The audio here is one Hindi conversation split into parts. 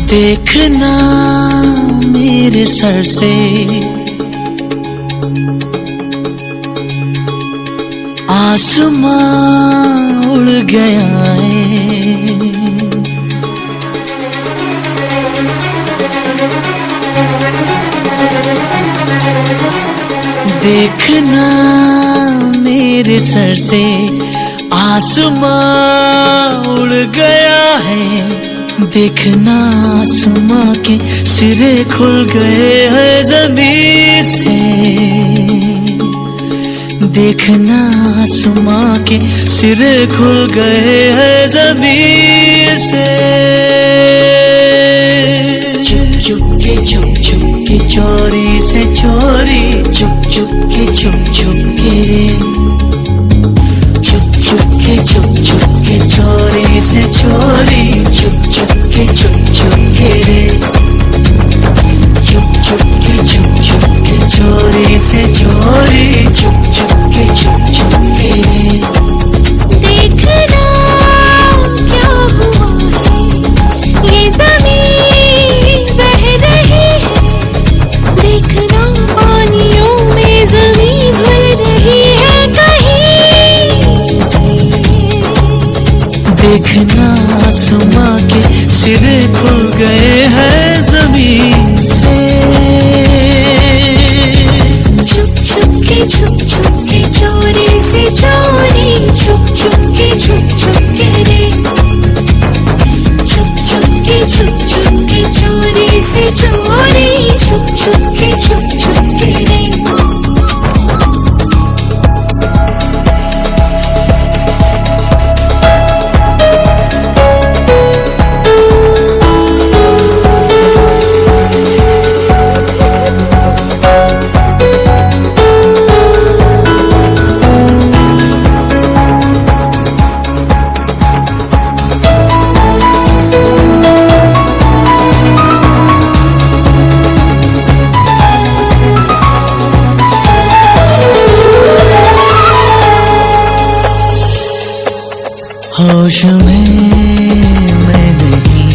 देखना मेरे सर से आसमां उड़ गया है। देखना मेरे सर से आसमां उड़ गया है। देखना आसमां के सिरे खुल गए हैं ज़मीन से। देखना आसमां के सिरे खुल गए हैं ज़मीन से। चुप चुप के चोरी से चोरी, चुप के रे। चुप के चोरी से चोरी, चुप के रे। चुप के चोरी से चोरी, चुप के रे। देखना क्या हुआ है, ये ज़मीन बह रही है। देखना पानियों में ज़मीन भर रही है कहीं से। देखना आसमां के सिरे खुल गए हैं ज़मीन से। चुप के चोरी से चोरी, चुप के रे। चुप के चोरी से चोरी, चुप के रे। होश में मैं नहीं,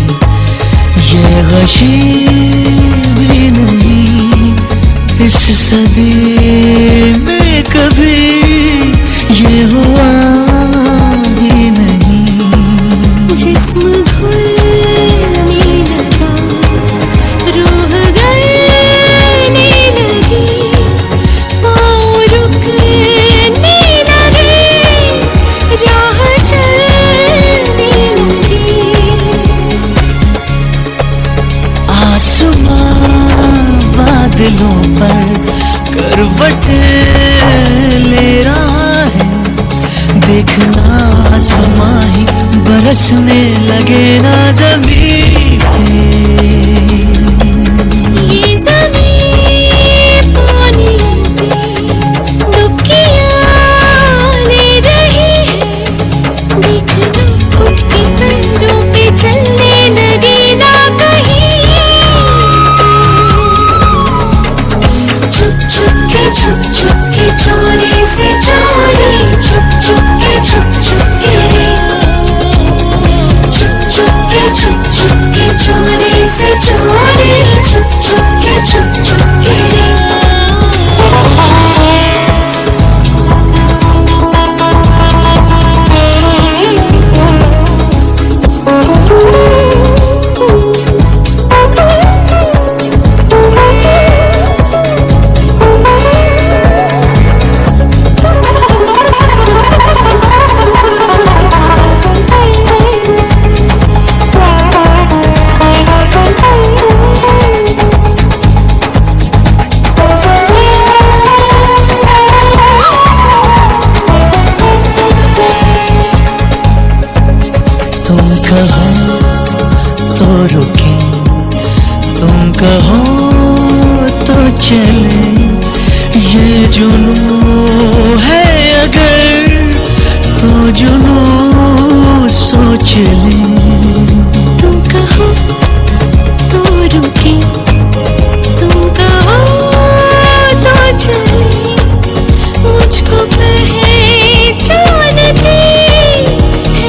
ये गशी भी नहीं। इस सदी में कभी ये हुआ ही नहीं। जिस्म घुलने लगा, रूह गलने लगी, पाँव रुकने लगे, राह चलने लगी। आसमां बादलों पर करवट ले रहा है। देखना आसमां ही बरसने लगे ना ज़मीन पे। ये ज़मीन पानी में डुबकियाँ ले रही है। देखना उठके पैरों पे चलने लगे ना कहीं। चुप के चोरी से चोरी, चुप के रे। चुप के चोरी से चोरी, चुप के रे। तुम कहो तो रुके, तुम कहो तो चले। ये जुनून है अगर तो जुनून सोच ले। तुम कहो तो रुके, तुम कहो तो चले। मुझको पहचान दी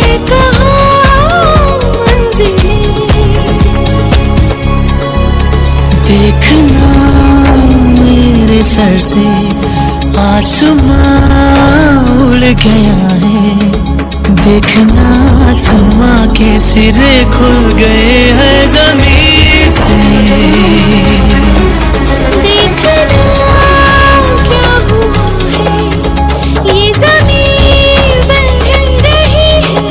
है कहाँ मंजिलें। देखना मेरे सर से आसमां उड़ गया है, देखना आसमां के सिरे खुल गए हैं जमीन से। देखना क्या हुआ है, ये ज़मीन बह रही है,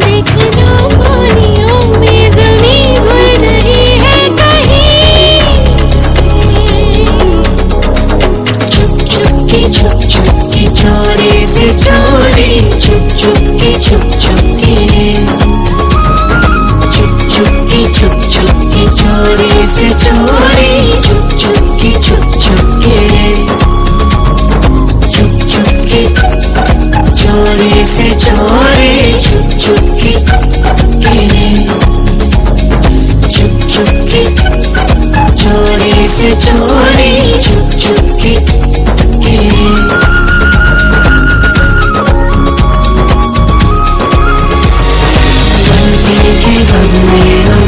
देखना पानियों में ज़मीन घुल रही है कहीं से। चुप चुप की चोरी से चोरी, चुप चुप की चुप की चोरी से चोरी, चुप चुप की चुप की चोरी से चोरी, चुप की चोरी से चोरी, चुप की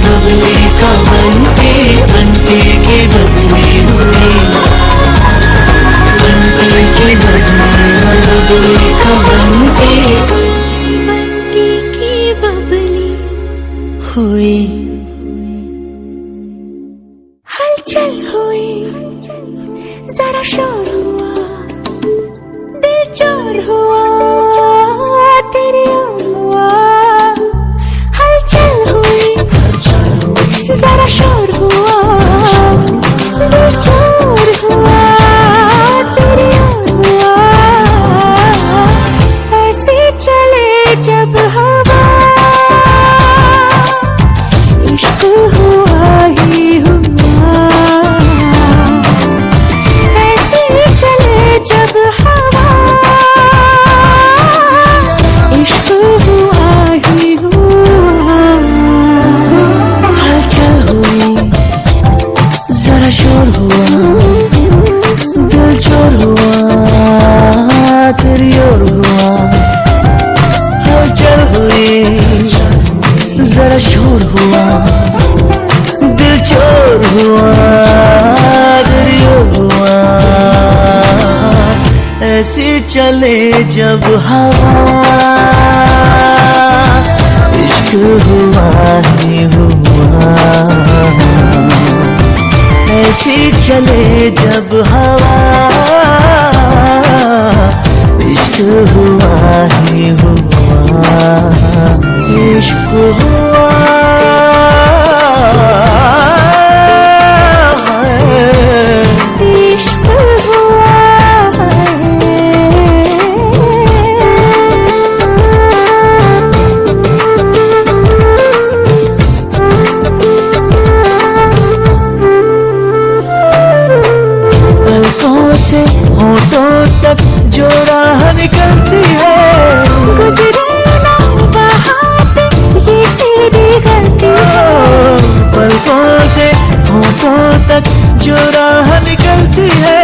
बबले का बनते के बदले हुए, बनते के बदले का बनते के बबले हुए। हलचल हुई, जरा शोर हुआ, दिल चोर हुआ, तेरी ओर हुआ। हलचल हुई, जरा शोर हुआ, दिल चोर हुआ, तेरी ओर हुआ। ऐसे चले जब हवा, इश्क हुआ ही हुआ। ऐसे चले जब हवा, इश्क हुआ ही हुआ। हलचल हुई, जरा शोर हुआ, दिल चोर हुआ, तेरी ओर हुआ। हलचल हुई, जरा शोर हुआ, दिल चोर हुआ, तेरी ओर हुआ। ऐसे चले जब हवा, इश्क हुआ ही हुआ। ऐसे चले जब हवा, इश्क हुआ ही हुआ। इश्क हुआ से होठों तक जो राह निकलती है, गुजरे ना वहाँ से ये तेरी गलती है। पलकों से होठों तक जो राह निकलती है,